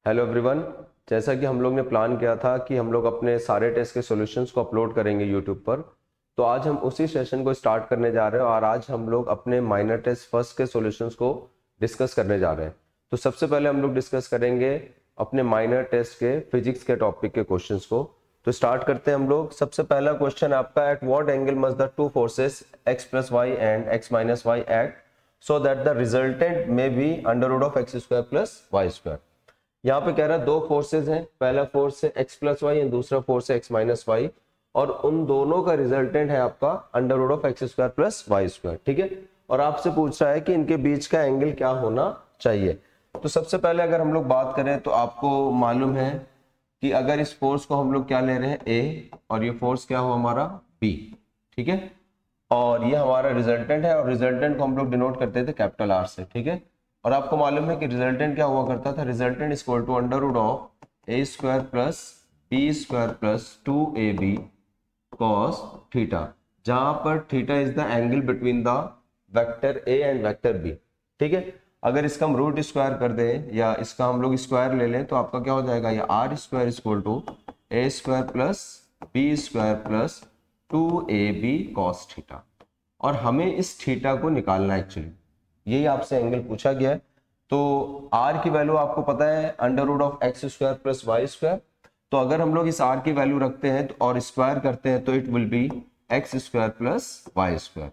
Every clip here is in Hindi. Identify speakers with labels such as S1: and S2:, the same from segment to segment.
S1: Hello everyone. जैसा कि हम लोग ने प्लान किया था कि हम लोग अपने सारे टेस्ट के सॉल्यूशंस को अपलोड करेंगे यूट्यूब पर, तो आज हम उसी सेशन को स्टार्ट करने जा रहे हैं और आज हम लोग अपने माइनर टेस्ट फर्स्ट के सॉल्यूशंस को डिस्कस करने जा रहे हैं। तो सबसे पहले हम लोग डिस्कस करेंगे अपने माइनर टेस्ट के फिजिक्स के टॉपिक के क्वेश्चंस को। तो स्टार्ट करते हैं हम लोग। सबसे पहला क्वेश्चन आपका, at what angle must the two forces x plus Y and x minus Y act so that the resultant may be under root of x square plus Y square. यहाँ पे कह रहा है दो फोर्सेज हैं, पहला फोर्स है x प्लस वाई एंड दूसरा फोर्स है x माइनस वाई, और उन दोनों का रिजल्टेंट है आपका under root of x square plus Y square. ठीक है, और आपसे पूछ रहा है कि इनके बीच का एंगल क्या होना चाहिए। तो सबसे पहले अगर हम लोग बात करें तो आपको मालूम है कि अगर इस फोर्स को हम लोग क्या ले रहे हैं a, और ये फोर्स क्या हो हमारा b। ठीक है, और ये हमारा रिजल्टेंट है और रिजल्टेंट को हम लोग डिनोट करते थे कैपिटल R से। ठीक है, और आपको मालूम है कि रिजल्टेंट क्या हुआ करता था, resultant is equal to under root of a square plus b square plus 2ab cos theta, जहां पर theta is the angle between the vector a and vector b. ठीक है, अगर इसका हम रूट स्क्वायर कर दें या इसका हम लोग स्क्वायर ले लें तो आपका क्या हो जाएगा, ये r square equal to a square plus b square plus 2ab cos theta. और हमें इस थीटा को निकालना है, एक्चुअली यही आपसे एंगल पूछा गया है। तो r की वैल्यू आपको पता है under root of x square plus Y square. तो अगर हम लोग इस r की वैल्यू रखते हैं तो और स्क्वायर करते हैं तो it will be x square plus Y square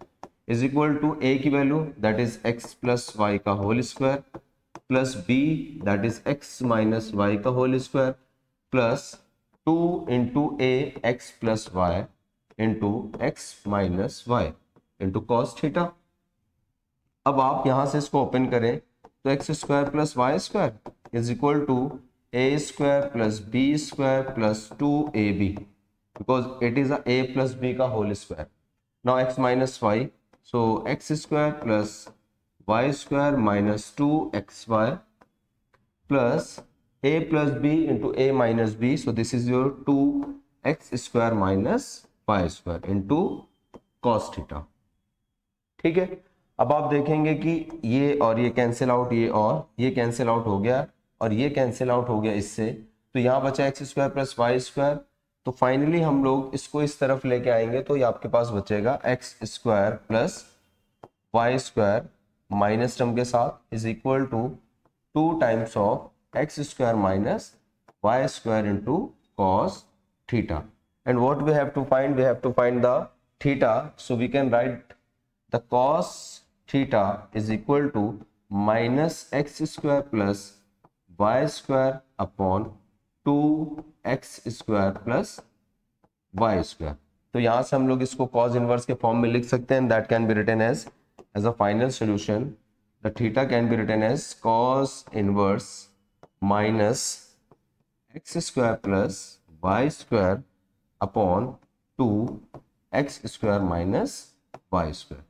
S1: is equal to a की value that is x plus y का whole square plus b that is x minus y का whole square plus 2 into a x plus y into x minus y into cos theta. अब आप यहां से इसको ओपन करें तो x square plus Y square is equal to a square plus b square plus 2ab because it is a plus b का whole square. Now x minus y, so x square plus Y square minus 2xy plus a plus b into a minus b, so this is your 2x square minus y square into cos theta. ठीक है, अब आप देखेंगे कि ये और ये कैंसिल आउट, ये और ये कैंसिल आउट हो गया और ये कैंसिल आउट हो गया इससे, तो यहाँ बचा x square plus Y square. तो फाइनली हम लोग इसको इस तरफ लेके आएंगे तो ये आपके पास बचेगा x square plus Y square minus term के साथ is equal to 2 times of x square minus y square into cos theta. And what we have to find, we have to find the theta, so we can write the cos theta is equal to minus x square plus y square upon 2x square plus y square। तो यहां से हम लोग इसको cos इनवर्स के फॉर्म में लिख सकते हैं, that can be written as a final solution the theta can be written as cos inverse minus x square plus y square upon 2x square minus y square।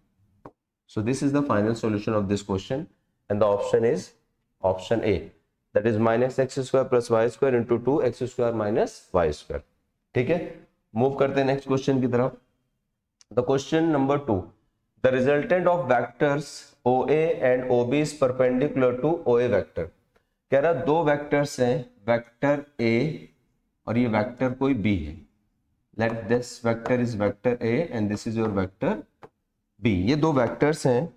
S1: So this is the final solution of this question and the option is option A, that is minus x square plus y square into 2x square minus y square। ठीक है, मूव करते हैं नेक्स्ट क्वेश्चन की तरफ। The question number 2, the resultant of vectors OA and OB is perpendicular to OA vector. कह रहा दो वेक्टर्स हैं, वेक्टर A और ये वेक्टर कोई B है। Let this vector is vector A and this is your vector B। ये दो वेक्टर्स हैं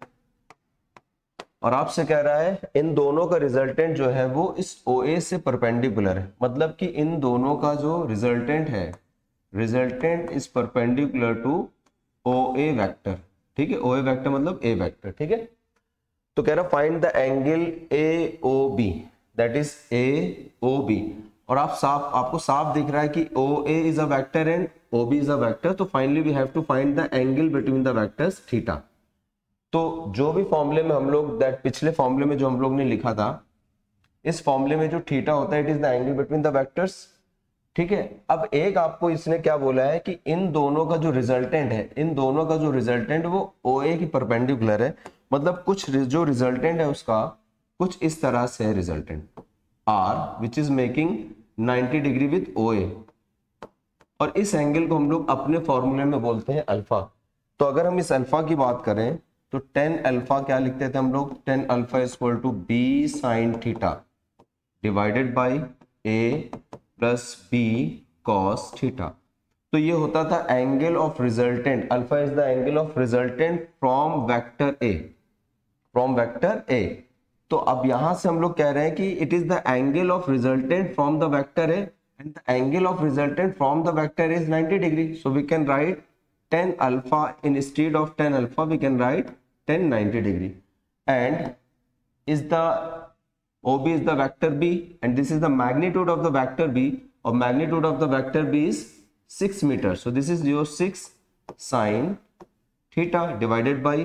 S1: और आपसे कह रहा है इन दोनों का रिजल्टेंट जो है वो इस OA से परपेंडिकुलर है, मतलब कि इन दोनों का जो रिजल्टेंट है, resultant is perpendicular to OA vector. ठीक है, OA वेक्टर मतलब A वेक्टर। ठीक है, तो कह रहा find the angle AOB that is AOB, और आपको साफ दिख रहा है कि OA is a vector and OB is a vector. तो finally we have to find the angle between the vectors theta. तो जो भी फॉर्मूले में हम लोग दैट पिछले फॉर्मूले में जो हम लोग ने लिखा था, इस फॉर्मूले में जो थीटा होता है it is the angle between the vectors. ठीक है, अब एक आपको इसने क्या बोला है कि इन दोनों का जो रिजल्टेंट है, इन दोनों का जो रिजल्टेंट वो OA की परपेंडिकुलर है, मतलब कुछ जो रिजल्टेंट है उसका कुछ इस तरह से है resultant R which is making 90 degree with OA, और इस एंगल को हम लोग अपने फॉर्मूले में बोलते हैं अल्फा। तो अगर हम इस अल्फा की बात करें तो 10 अल्फा क्या लिखते थे हम लोग, 10 alpha is equal to B sin theta divided by a plus b cos theta. तो ये होता था angle of resultant, alpha is the angle of resultant from vector a, from vector a. तो अब यहां से हम लोग कह रहे हैं कि it is the angle of resultant from the vector a and the angle of resultant from the vector is 90 degree. So we can write tan alpha instead of tan alpha we can write tan 90 degree, and is the OB is the vector B and this is the magnitude of the vector B, or magnitude of the vector B is 6 meters. So this is your 6 sin theta divided by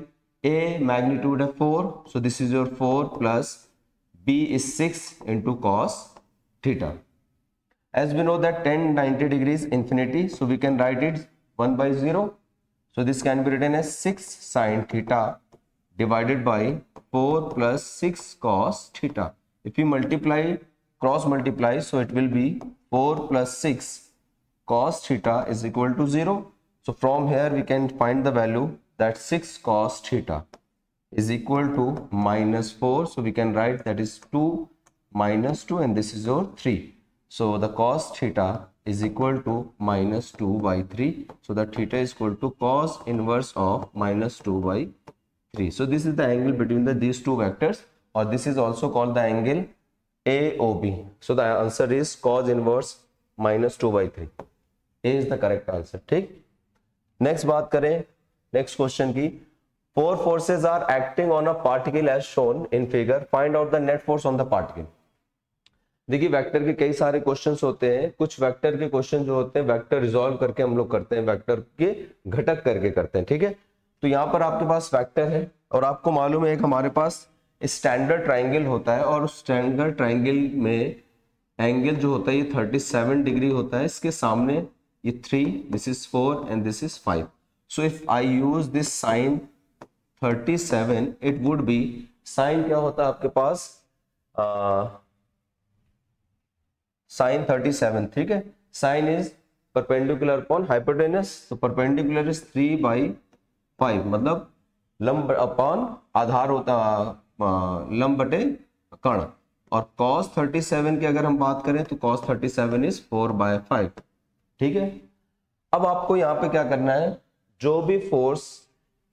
S1: A magnitude of 4, so this is your 4 plus B is 6 into cos theta. As we know that tan 90 degrees infinity, so we can write it 1 by 0. So this can be written as 6 sin theta divided by 4 plus 6 cos theta. If you multiply, cross multiply, so it will be 4 plus 6 cos theta is equal to 0. So from here we can find the value that 6 cos theta is equal to minus 4. So we can write that is 2 minus 2 and this is your 3. So the cos theta is equal to minus 2 by 3. So the theta is equal to cos inverse of minus 2 by 3. So this is the angle between these two vectors, or this is also called the angle AOB. So the answer is cos inverse minus 2 by 3. A is the correct answer. ठीक, नेक्स्ट बात करें नेक्स्ट क्वेश्चन की। 4 forces are acting on a particle as shown in figure. Find out the net force on the particle. देखिए वेक्टर के कई सारे क्वेश्चंस होते हैं, कुछ वेक्टर के क्वेश्चन जो होते हैं वेक्टर रिजॉल्व करके हम लोग करते हैं, वेक्टर के घटक करके करते हैं, ठीक है। तो यहाँ पर आपके पास वेक्टर है और आपको मालूम है एक हमारे पास स्टैंडर्ड ट्राइंगल होता है और स्टैंडर्ड ट्राइंगल में एंगल जो होता है ये 37 डिग्री होता है, इसके सामने ये 3, this is 4 and this is 5. So if I use this sine 37 it would be, sine क्या होता है आपके पास साइन 37, ठीक है। Sine is perpendicular upon hypotenuse, तो परपेंडिकुलर इज 3/5, मतलब लंब अपॉन आधार होता लंब बटे कर्ण। और cos 37 की अगर हम बात करें तो cos 37 इज 4/5, ठीक है। अब आपको यहाँ पे क्या करना है, जो भी फोर्स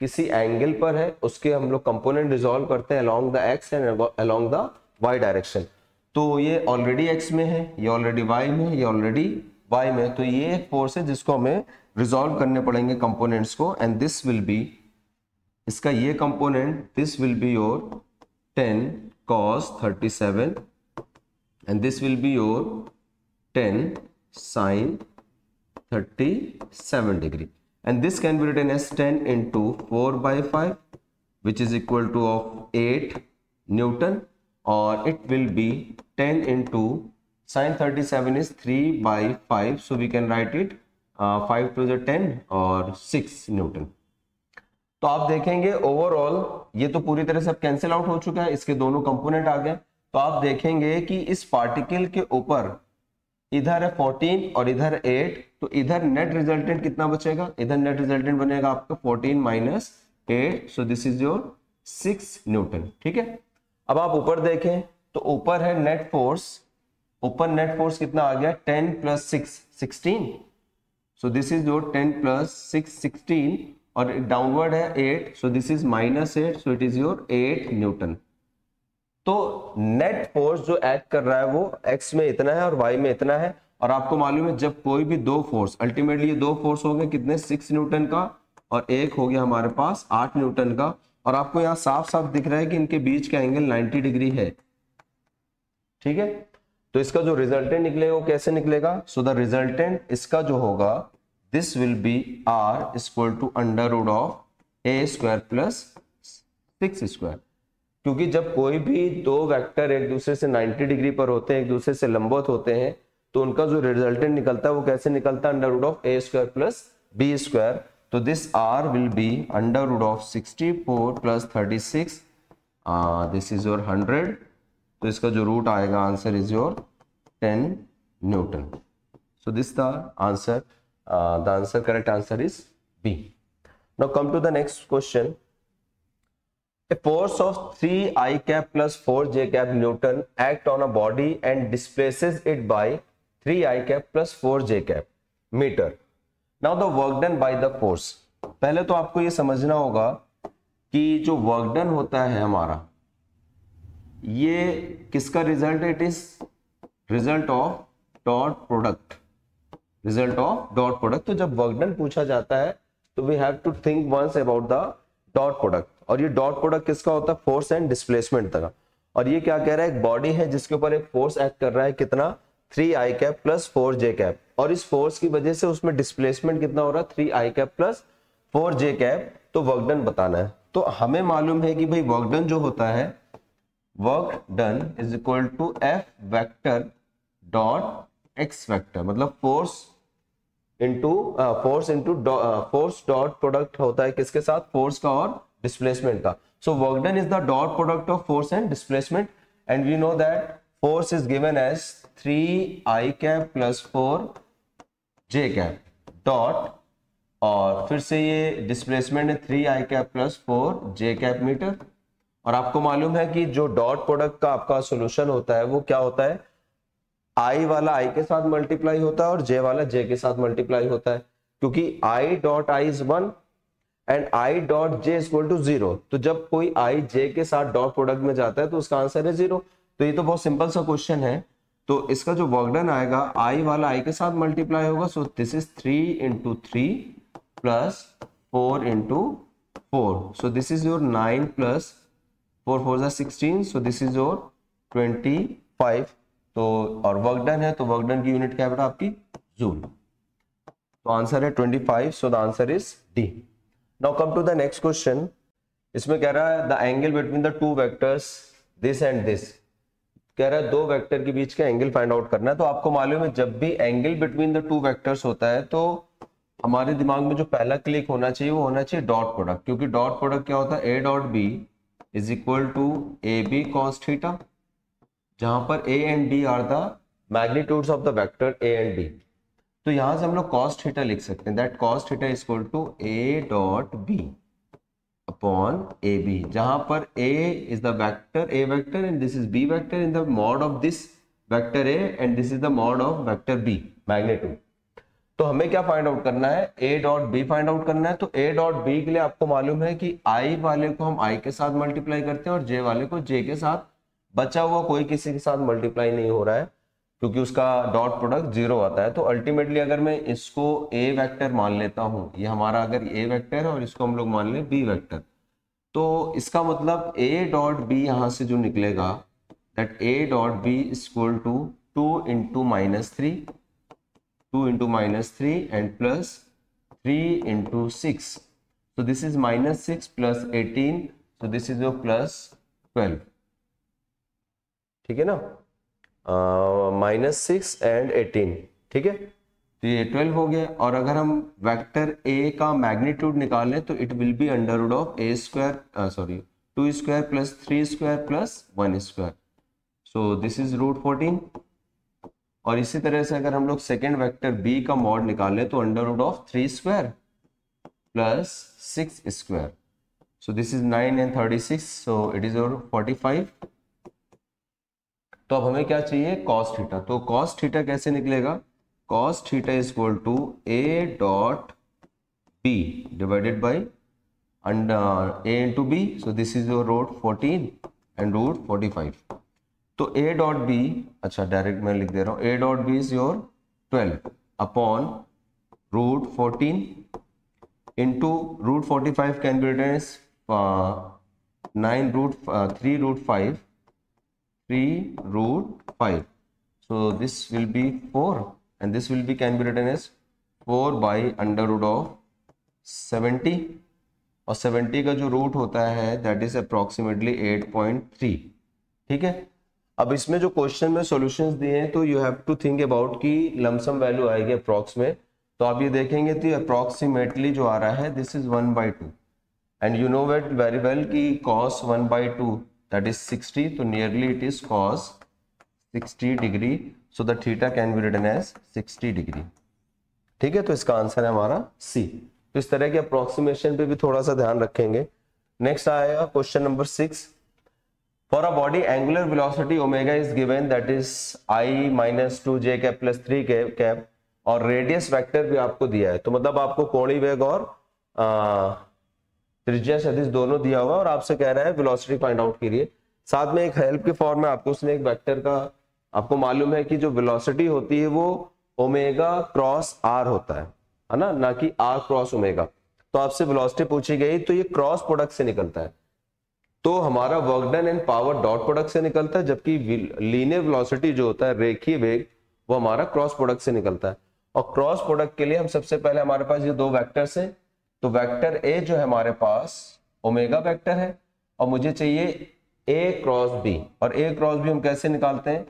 S1: किसी एंगल पर है उसके हम लोग कंपोनेंट रिजॉल्व करते हैं along the x and along the y direction. तो ये ऑलरेडी एक्स में है, ये ऑलरेडी वाई में है, ये ऑलरेडी वाई में है, तो ये एक फोर्स है जिसको हमें रिजॉल्व करने पड़ेंगे कंपोनेंट्स को, एंड दिस विल बी, इसका ये component this will be your 10 cos 37 and this will be your 10 sin 37 degree, and this can be written as 10 into 4/5 which is equal to of 8 Newton, or it will be 10 into sin 37 is 3/5, so we can write it 5 to the 10 or 6 Newton. तो आप देखेंगे ओवरऑल ये तो पूरी तरह से अब कैंसिल आउट हो चुका है, इसके दोनों कंपोनेंट आ गए। तो आप देखेंगे कि इस पार्टिकल के ऊपर इधर है 14 और इधर 8, तो इधर नेट रिजल्टेंट कितना बचेगा, इधर नेट रिजल्टेंट बनेगा आपका 14 minus 8, so this is your 6 Newton, ठीक है। अब आप ऊपर देखें तो ऊपर है नेट फोर्स, ऊपर नेट फोर्स कितना आ गया 10 plus 6 16, so this is your 10 plus 6 16, और डाउनवर्ड है 8, सो this is -8, so it is your 8 Newton. तो नेट फोर्स जो एक्ट कर रहा है वो एक्स में इतना है और वाई में इतना है, और आपको मालूम है जब कोई भी दो फोर्स, अल्टीमेटली ये दो फोर्स हो गए कितने 6 न्यूटन का, और एक हो गया हमारे पास 8 न्यूटन का, और आपको यहाँ साफ साफ दिख रहा है कि इनके बीच का एंगल 90 डिग्री है, ठीक है। तो इसका जो रिजल्टेंट निकलेगा वो कैसे निकलेगा, सो द रिजल्टेंट इसका जो होगा this will be r is equal to under root of a square plus 6 square, क्योंकि जब कोई भी दो वेक्टर एक दूसरे से 90 डिग्री पर होते हैं, एक दूसरे से लंबवत होते हैं, तो उनका जो रिजल्टेंट निकलता है वो कैसे निकलता है, under root of a square plus b square. तो this r will be under root of 64 plus 36, this is your 100, तो इसका जो रूट आएगा answer is your 10 newton. So this the answer. The answer, correct answer is B. Now come to the next question. A force of 3 I cap plus 4 J cap Newton act on a body and displaces it by 3 I cap plus 4 J cap meter. Now the work done by the force. पहले तो आपको ये समझना होगा कि जो वर्क डन होता है हमारा, ये किसका रिजल्ट है? It is result of dot product, result of dot product. तो जब वर्क डन पूछा जाता है तो we have to think once about the dot product. और ये डॉट प्रोडक्ट किसका होता है? फोर्स एंड डिस्प्लेसमेंट का. और ये क्या कह रहा है? एक बॉडी है जिसके ऊपर एक फोर्स एक्ट कर रहा है, कितना? 3 I cap plus 4 J cap. और इस फोर्स की वजह से उसमें डिस्प्लेसमेंट कितना हो रहा है? 3 I cap plus 4 J cap. तो वर्क डन बताना है. तो हमें मालूम है कि भाई वर्क डन जो होता है, work done is equal to F vector dot X vector, मतलब force into force dot product होता है किसके साथ? फोर्स का और डिस्प्लेसमेंट का. So work done is the dot product of force and displacement. And we know that force is given as 3 I cap plus 4 J cap dot, और फिर से ये डिस्प्लेसमेंट है 3 I cap plus 4 J cap metre. और आपको मालूम है कि जो डॉट प्रोडक्ट का आपका सॉल्यूशन होता है वो क्या होता है? I वाला I के साथ मल्टीप्लाई होता है और J वाला J के साथ मल्टीप्लाई होता है, क्योंकि I dot I is 1 and I dot J is equal to 0. तो जब कोई I J के साथ डॉट प्रोडक्ट में जाता है तो उसका आंसर है 0. तो ये तो बहुत सिंपल सा क्वेश्चन है. तो इसका जो वर्क डन आएगा, I वाला I के साथ मल्टीप्लाई होगा. सो this is 3 into 3 plus 4 into 4. So this is your 9 plus 4 4 16. So this is your 25. तो और वर्क डन है तो वर्क डन की यूनिट क्या बेटा? आपकी जूल. तो आंसर है 25. So the answer is D. Now come to the next question. इसमें कह रहा है the angle between the two vectors this and this. कह रहा है दो वेक्टर के बीच का एंगल फाइंड आउट करना है. तो आपको मालूम है जब भी angle between the two vectors होता है तो हमारे दिमाग में जो पहला क्लिक होना चाहिए वो होना चाहिए डॉट प्रोडक्ट. क्योंकि डॉट प्रोडक्ट क्या होता है? A dot b is equal to a b cos theta, जहां पर a and b are the magnitudes of the vector a and b. तो यहां से हम लोग cos थीटा लिख सकते हैं, that cos theta is equal to a dot b upon a b, जहां पर a is the vector a vector and this is b vector in the mod of this vector a and this is the mod of vector b magnitude. तो हमें क्या फाइंड आउट करना है? a dot b find out करना है. तो a डॉट b के लिए आपको मालूम है कि I वाले को हम I के साथ मल्टीप्लाई करते हैं और J वाले को J के साथ. बचा हुआ कोई किसी के साथ मल्टीप्लाई नहीं हो रहा है क्योंकि उसका डॉट प्रोडक्ट 0 आता है. तो अल्टीमेटली अगर मैं इसको a वेक्टर मान लेता हूं, ये हमारा अगर a वेक्टर है और इसको हम लोग मान लें b वेक्टर, तो इसका मतलब a डॉट b यहां से जो निकलेगा that a dot b is equal to 2 into minus 3 and plus 3 into 6. so this is minus 6 plus 18, so this is your plus 12. ठीक है ना? -6 एंड 18. ठीक है, तो ये 12 हो गया. और अगर हम वेक्टर a का मैग्नीट्यूड निकालें तो it will be under root of a square, sorry 2 square plus 3 square plus 1 square. So this is root 14. और इसी तरह से अगर हम लोग सेकेंड वेक्टर b का मॉड निकालें तो under root of 3 square plus 6 square. So this is 9 and 36. So it is your 45. तो अब हमें क्या चाहिए? cos theta. तो cos थीटा कैसे निकलेगा? cos theta is equal to a dot b divided by under a into b. So this is your root 14 and root 45. तो a डॉट b, अच्छा डायरेक्ट मैं लिख दे रहा हूँ, a dot b is your 12 upon root 14 into root 45 can be written as 9 root 3 root 5 3 root 5. So this will be 4 and this will be can be written as 4 by under root of 70. और 70 का जो रूट होता है दैट इज अप्रोक्सीमेटली 8.3. ठीक है, अब इसमें जो क्वेश्चन में सॉल्यूशंस दिए हैं तो you have to think about कि लमसम वैल्यू आएगी अप्रोक्स में. तो आप ये देखेंगे तो अप्रोक्सीमेटली जो आ रहा है this is 1/2 and you know wait very well कि cos 1/2 that is 60. तो nearly it is cos 60 degree. So the theta can be written as 60 degree. ठीक है, तो इसका आंसर है हमारा सी. तो इस तरह के अप्रोक्सीमेशन पे भी थोड़ा सा ध्यान रखेंगे नेक्स्ट आएगा question number 6। For a body angular velocity omega is given that is I minus 2j cap plus 3 cap और रेडियस वेक्टर भी आपको दिया है। तो मतलब आपको कोणीय वेग और त्रिज्या सदिश दोनों दिया हुआ और आपसे कह रहा है वेलोसिटी फाइंड आउट कीजिए। साथ में एक हेल्प के फॉर्म में आपको उसने एक वेक्टर का, आपको मालूम है कि जो वेलोसिटी होती है वो ओमेगा क्रॉस आर होता है ना कि आर क्रॉस ओमेगा। तो आपसे वेलोसिटी पूछी गई तो ये क्रॉस प्रोडक्ट से निकलता है, तो हमारा work done and power dot product से निकलता है, जबकि लीनियर वेलोसिटी जो होता है रेखीय वेग वो हमारा क्रॉस प्रोडक्ट से निकलता है। और क्रॉस प्रोडक्ट के लिए हम सबसे पहले हमारे पास ये दो वेक्टर्स हैं, तो वेक्टर ए जो है हमारे पास ओमेगा वेक्टर है और मुझे चाहिए ए क्रॉस बी। और ए क्रॉस बी हम कैसे निकालते हैं,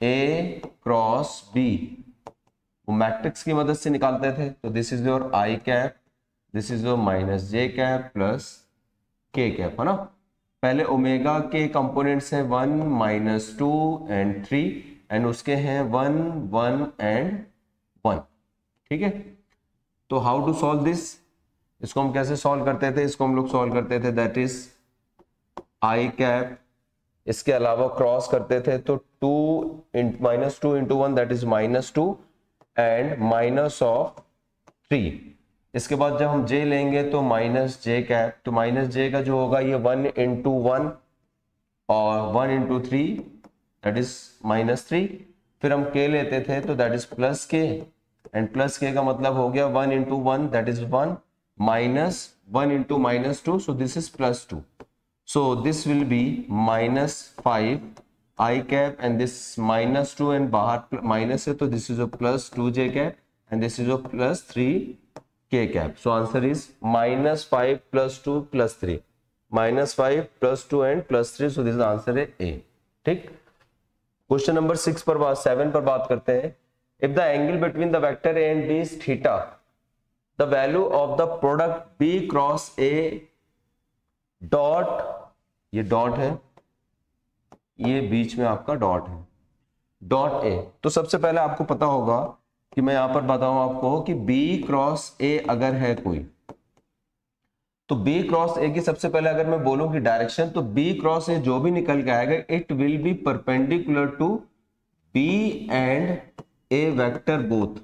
S1: ए क्रॉस बी वो मैट्रिक्स की मदद से निकालते थे। तो this is your I cap, this is your minus J cap plus k cap, है ना। पहले ओमेगा के कंपोनेंट्स हैं 1 माइनस 2 एंड 3 एंड उसके हैं 1 1 एंड 1, ठीक है। तो हाउ टू सॉल्व दिस, इसको हम कैसे सॉल्व करते थे, इसको हम लोग सॉल्व करते थे दैट इज आई कैप, इसके अलावा क्रॉस करते थे तो 2 minus 2 into 1 that is minus 2 and minus of 3। इसके बाद जब हम j लेंगे तो माइनस जे कैप, तो माइनस जे का जो होगा ये 1 इंटू 1 और 1 इंटू 3 दैट इज माइनस 3। फिर हम k लेते थे तो that is plus k and plus k का मतलब हो गया 1 into 1 that is 1 minus 1 into minus 2 so this is plus 2। So this will be minus 5 I cap and this minus 2 and बाहर minus है तो this is a plus 2j cap and this is a plus 3k cap. So answer is minus 5 plus 2 plus 3. Minus 5 plus 2 and plus 3. So this is answer है A. ठीक। क्वेश्चन नंबर 7 पर बात करते हैं। If the angle between the vector A and B is theta, the value of the product B cross A dot, ये डॉट है, ये बीच में आपका डॉट है, डॉट ए। तो सबसे पहले आपको पता होगा कि मैं यहां पर बताऊं आपको कि बी क्रॉस ए अगर है कोई, तो बी क्रॉस ए की सबसे पहले अगर मैं बोलूं कि डायरेक्शन, तो बी क्रॉस ए जो भी निकल के आएगा it will be perpendicular to b and a vector both,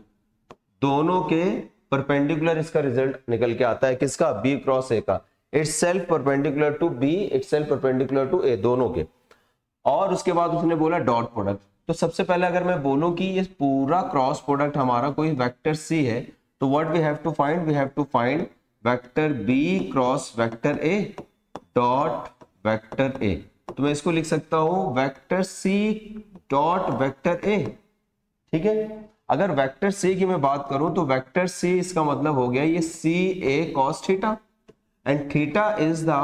S1: दोनों के परपेंडिकुलर इसका रिजल्ट निकल के आता है। किसका, बी क्रॉस ए का। itself perpendicular to B, itself perpendicular to A, दोनों के। और उसके बाद उसने बोला डॉट प्रोडक्ट। तो सबसे पहले अगर मैं बोलूं कि ये पूरा क्रॉस प्रोडक्ट हमारा कोई वेक्टर C है, तो what we have to find, we have to find vector B cross vector A dot vector A। तो मैं इसको लिख सकता हूं vector C dot vector A, ठीक है। अगर वेक्टर C की मैं बात करूं तो वेक्टर C इसका मतलब हो गया ये C A cos theta and theta is the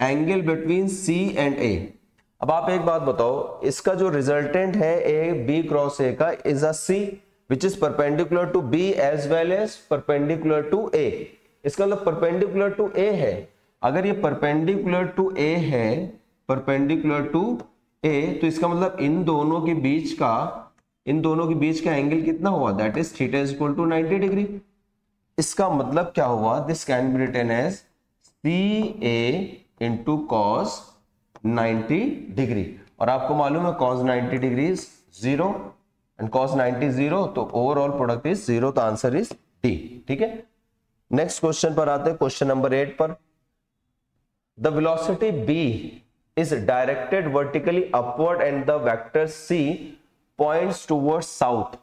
S1: angle between C and A। अब आप एक बात बताओ, इसका जो रिजल्टेंट है A B क्रॉस A का is a C which is perpendicular to B as well as perpendicular to A। इसका मतलब perpendicular to A है। अगर ये perpendicular to A है, perpendicular to A, तो इसका मतलब इन दोनों के बीच का एंगल कितना हुआ, that is theta is equal to 90 degree. इसका मतलब क्या हुआ, this can be written as CA into cos 90 degree. और आपको मालूम है cos 90 degree is 0 and cos 90 0, तो ओवरऑल प्रोडक्ट इज 0, तो आंसर इज D, ठीक है। नेक्स्ट क्वेश्चन पर आते हैं, क्वेश्चन नंबर 8 पर। The velocity B is directed vertically upward and the vector C points towards south।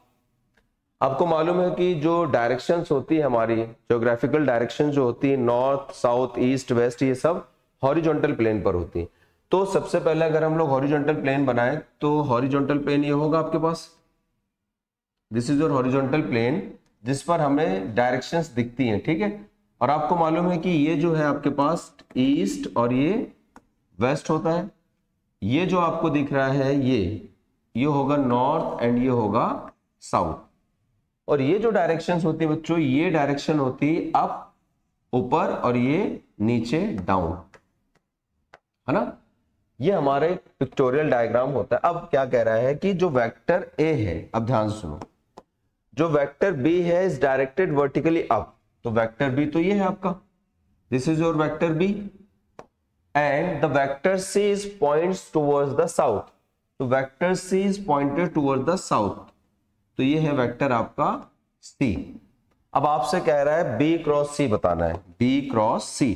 S1: आपको मालूम है कि जो डायरेक्शंस होती है हमारी, ज्योग्राफिकल डायरेक्शन जो होती है, नॉर्थ साउथ ईस्ट वेस्ट, ये सब हॉरिजॉन्टल प्लेन पर होती है। तो सबसे पहले अगर हम लोग हॉरिजॉन्टल प्लेन बनाए तो हॉरिजॉन्टल प्लेन ये होगा आपके पास, this is your horizontal plane जिस पर हमें डायरेक्शंस दिखती हैं, ठीक है। और आपको मालूम है कि ये जो है आपके पास ईस्ट और ये वेस्ट होता है। ये जो आपको दिख रहा है ये होगा नॉर्थ एंड ये होगा साउथ। और ये जो डायरेक्शंस होती है बच्चों, ये डायरेक्शन होती है अप ऊपर और ये नीचे डाउन, है ना। ये हमारे पिक्टोरियल डायग्राम होता है। अब क्या कह रहा है कि जो वेक्टर ए है, अब ध्यान से सुनो, जो वेक्टर बी है इज डायरेक्टेड वर्टिकली अप, तो वेक्टर बी तो ये है आपका, this is your vector b. and the vector c is points towards the south, तो vector c is pointed towards the south, तो ये है वेक्टर आपका c। अब आपसे कह रहा है b क्रॉस c बताना है, b क्रॉस c,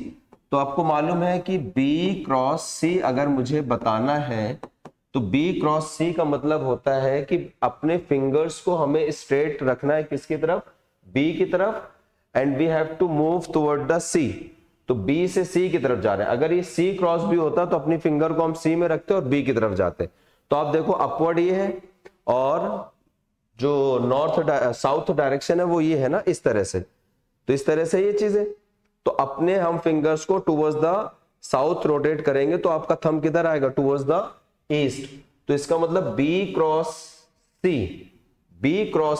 S1: तो आपको मालूम है कि b क्रॉस c अगर मुझे बताना है तो b क्रॉस c का मतलब होता है कि अपने फिंगर्स को हमें स्ट्रेट रखना है किसकी तरफ, b की तरफ, and we have to move toward the c, तो b से c की तरफ जा रहे हैं। अगर ये c क्रॉस b होता तो अपनी फिंगर को हम c में रखते और b की तरफ जाते। तो आप देखो अपवर्ड ये है और जो नॉर्थ साउथ डायरेक्शन है वो ये है ना, इस तरह से, तो इस तरह से ये चीज है। तो अपने हम फिंगर्स को टुवर्ड्स द साउथ रोटेट करेंगे तो आपका थंब किधर आएगा, टुवर्ड्स द ईस्ट। तो इसका मतलब b क्रॉस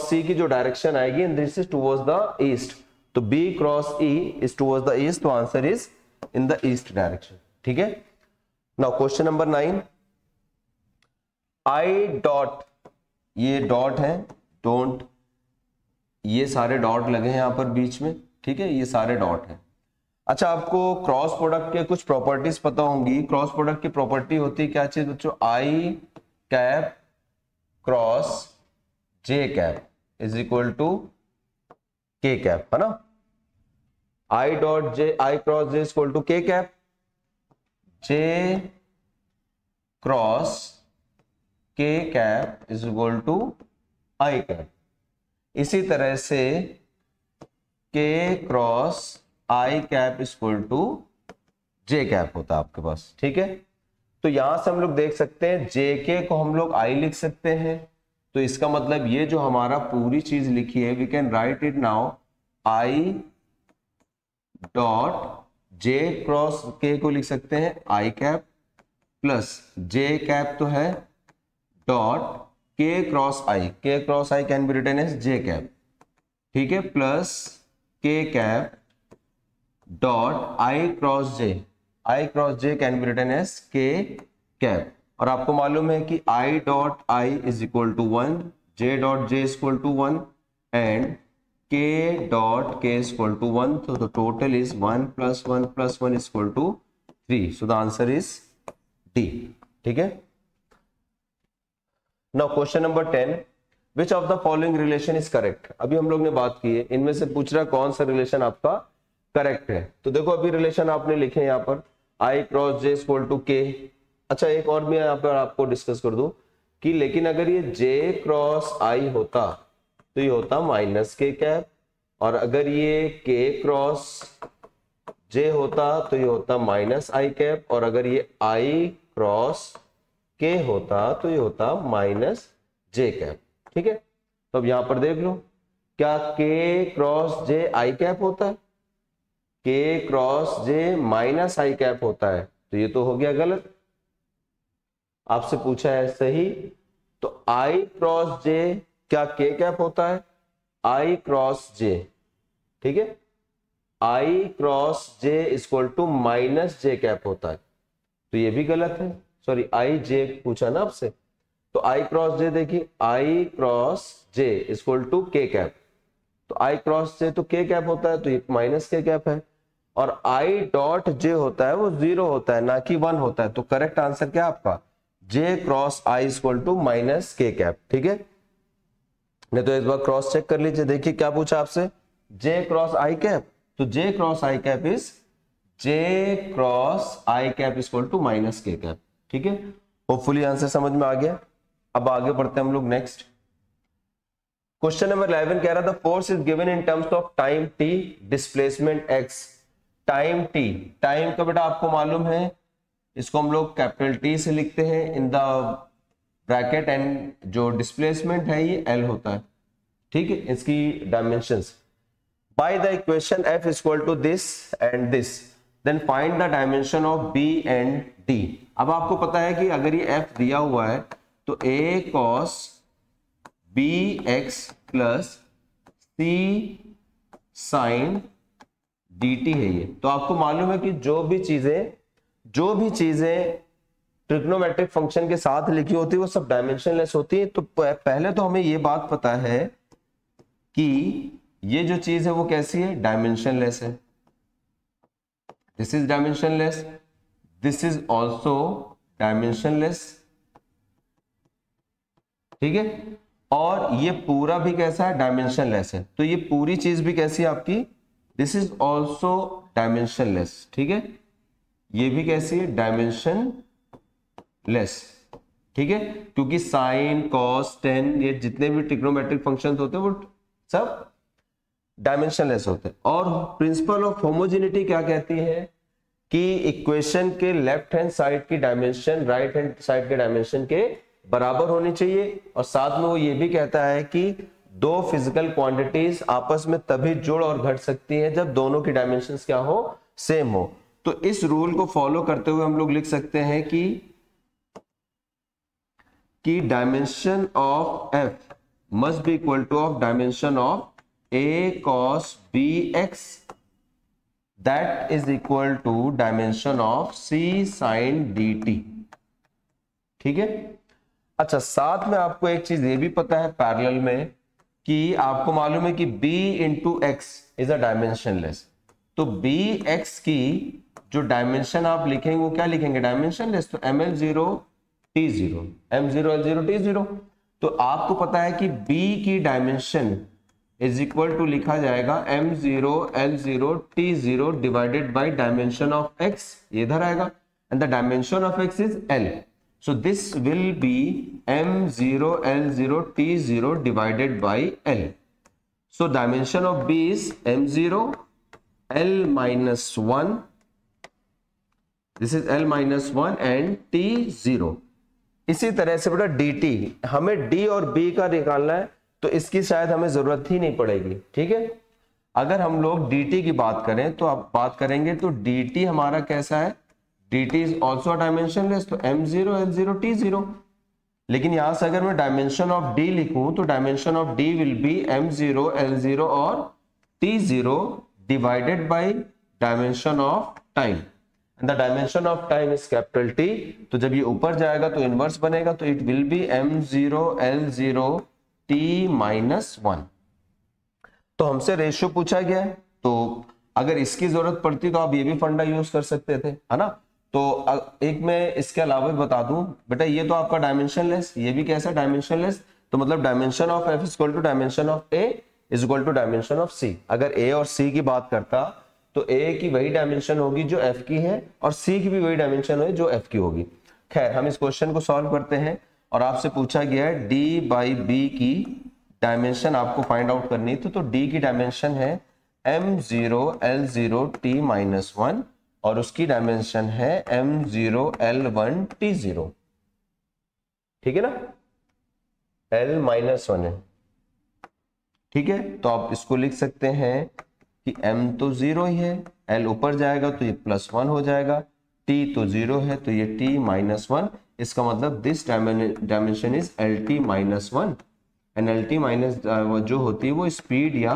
S1: c की जो डायरेक्शन आएगी and this is towards the east, तो b cross e is towards the east, तो answer is in the east direction. ठीक है, now question number 9, I dot, ये डॉट है, डोंट, ये सारे डॉट लगे हैं यहां पर बीच में, ठीक है, ये सारे डॉट हैं। अच्छा, आपको क्रॉस प्रोडक्ट के कुछ प्रॉपर्टीज पता होंगी। क्रॉस प्रोडक्ट की प्रॉपर्टी होती है क्या चीज बच्चों, I cap cross J cap is equal to K cap, है ना। I dot J, I cross J is equal to K cap, J cross K cap is equal to I cap. इसी तरह से K cross I cap is equal to J cap होता है आपके पास। ठीक है, तो यहां से हम लोग देख सकते हैं जे के को हम लोग आई लिख सकते हैं, तो इसका मतलब ये जो हमारा पूरी चीज लिखी है we can write it now, i dot j cross k को लिख सकते हैं i cap plus j cap तो है dot k cross i, k cross i can be written as j cap, ठीक है, plus k cap dot i cross j, I cross j can be written as k cap. और आपको मालूम है कि i dot i is equal to 1, j dot J is equal to 1 and k dot k is equal to 1, तो the total is 1 plus 1 plus 1 is equal to 3, so the answer is D. ठीक है, now question number 10, which of the following relation is correct. अभी हम लोग ने बात की है, इनमें से पूछ रहा है कौन सा रिलेशन आपका करेक्ट है। तो देखो अभी रिलेशन आपने लिखे यहाँ पर आई क्रॉस जे इक्वल टू के। अच्छा, एक और भी यहाँ पर आपको डिस्कस कर दूं कि लेकिन अगर ये जे क्रॉस आई होता तो ये होता माइनस के कैप, और अगर ये के क्रॉस जे होता तो ये होता माइनस आई कैप, और अगर ये आई क्रॉस के होता तो ये होता माइनस जे कैप। ठीक है, तो अब यहां पर देख लो, क्या के क्रॉस जे आई कैप होता है, के क्रॉस जे माइनस आई कैप होता है, तो ये तो हो गया गलत। आपसे पूछा है सही, तो आई क्रॉस जे क्या के कैप होता है, आई क्रॉस जे, ठीक है, I cross J equal to minus J cap होता है, तो ये भी गलत है। सॉरी, आई जे पूछा ना आपसे, तो आई क्रॉस जे देखिए, आई cross J equal to K cap, तो आई क्रॉस जे तो के कैप होता है, तो ये माइनस के कैप है, और आई डॉट जे होता है वो 0 होता है ना कि 1 होता है, तो करेक्ट आंसर क्या आपका, J cross I equal to minus K cap. ठीक है, नहीं तो एक बार क्रॉस चेक कर लीजिए, देखिए क्या पूछा आपसे, जे क्रॉस आई कैप, तो J cross I cap is J cross I cap equal to minus K cap. ठीक है, होपफुली आंसर समझ में आ गया। अब आगे बढ़ते हैं हम लोग नेक्स्ट क्वेश्चन नंबर 11 कह रहा था force is given in terms of time T, displacement x. Time T, time का बेटा आपको मालूम है, इसको हम लोग कैपिटल टी से लिखते हैं इन द ब्रैकेट, एंड जो डिस्प्लेसमेंट है ये एल होता है। ठीक है, इसकी dimensions by the equation f equal to this and this, then find the dimension of b and d. अब आपको पता है कि अगर ये एफ दिया हुआ है तो ए कॉस बी एक्स प्लस सी साइन डी टी है ये। तो आपको मालूम है कि जो भी चीजें ट्रिग्नोमेट्रिक फंक्शन के साथ लिखी होती है वो सब डायमेंशनलेस होती है। तो पहले तो हमें ये बात पता है कि ये जो चीज है वो कैसी है, डायमेंशनलेस है। This is dimensionless, this is also dimensionless, ठीक है। और ये पूरा भी कैसा है, डायमेंशनलेस है। तो ये पूरी चीज भी कैसी है आपकी, दिस इज ऑल्सो डायमेंशनलेस, ठीक है। ये भी कैसी है, डायमेंशनलेस, ठीक है। क्योंकि साइन, कॉस, टेन, ये जितने भी ट्रिग्नोमेट्रिक फंक्शंस होते हैं वो सब डायमेंशनलेस होते हैं। और प्रिंसिपल ऑफ होमोजेनिटी क्या कहती है कि इक्वेशन के लेफ्ट हैंड साइड की डायमेंशन राइट हैंड साइड के डायमेंशन के बराबर होनी चाहिए। और साथ में वो ये भी कहता है कि दो फिजिकल क्वांटिटीज आपस में तभी जुड़ और घट सकती है जब दोनों की डायमेंशंस क्या हो, सेम हो। तो इस रूल को फॉलो करते हुए हम लोग लिख सकते हैं कि dimension of F must be equal two of dimension of a cos bx that is equal to dimension of c sin dt, ठीक है। अच्छा, साथ में आपको एक चीज ये भी पता है पैरेलल में कि आपको मालूम है कि b into x is a dimensionless. तो bx की जो डायमेंशन आप लिखेंगे वो क्या लिखेंगे, डायमेंशनलेस। तो ml0 t0, m0 l0 t0। तो आपको पता है कि b की डायमेंशन इज इक्वल टू लिखा जाएगा m0 l0 t0 divided by dimension of x, ये इधर आएगा, and the dimension of x is l, so this will be m0 l0 t0 divided by l। So dimension of b is m0 l minus 1, this is l minus 1 and t0। इसी तरह से बेटा dt, हमें d और b का निकालना है तो इसकी शायद हमें जरूरत ही नहीं पड़ेगी, ठीक है। अगर हम लोग dt की बात करें तो आप बात करेंगे तो dt हमारा कैसा है, dt इज ऑल्सो डायमेंशनलेस, तो m0 l0 t0। लेकिन यहां से अगर मैं डायमेंशन ऑफ d लिखूं तो dimension of d will be m0 l0 और t0 divided by dimension of time, and the dimension of time is capital T। तो जब ये ऊपर जाएगा तो इनवर्स बनेगा, तो it will B m0 l0 t minus 1। तो हमसे रेशियो पूछा गया है, तो अगर इसकी जरूरत पड़ती तो आप ये भी फंडा यूज कर सकते थे, है ना। तो एक मैं इसके अलावा बता दूं बेटा, ये तो आपका डायमेंशनलेस, ये भी कैसा डायमेंशनलेस। तो मतलब dimension of f is equal to dimension of a is equal to dimension of c। अगर a और c की बात करता तो a की वही डायमेंशन होगी जो f की है और c की भी वही डायमेंशन है जो f की होगी। खैर, हम इस क्वेश्चन को सॉल्व करते हैं और आपसे पूछा गया है d बाई b की डायमेंशन आपको फाइंड आउट करनी थी। तो d की डायमेंशन है m0 l0 t माइनस 1 और उसकी डायमेंशन है m0 l1 t0, ठीक है ना, l माइनस 1 है, ठीक है। तो आप इसको लिख सकते हैं कि m तो 0 ही है, l ऊपर जाएगा तो ये +1 हो जाएगा, t तो 0 है तो ये t माइनस 1। इसका मतलब this dimension is lt minus 1, and lt minus जो होती है वो स्पीड या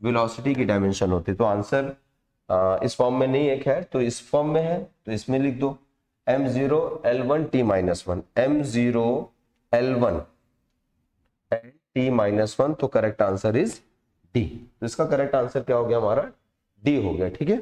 S1: वेलोसिटी की डायमेंशन होती है। तो आंसर इस फॉर्म में नहीं है, खैर तो इस फॉर्म में है, तो इसमें लिख दो m0 l1 t minus 1, m0 l1 and t minus 1। तो करेक्ट आंसर इज डी। तो इसका करेक्ट आंसर क्या हो गया हमारा, डी हो गया, ठीक है।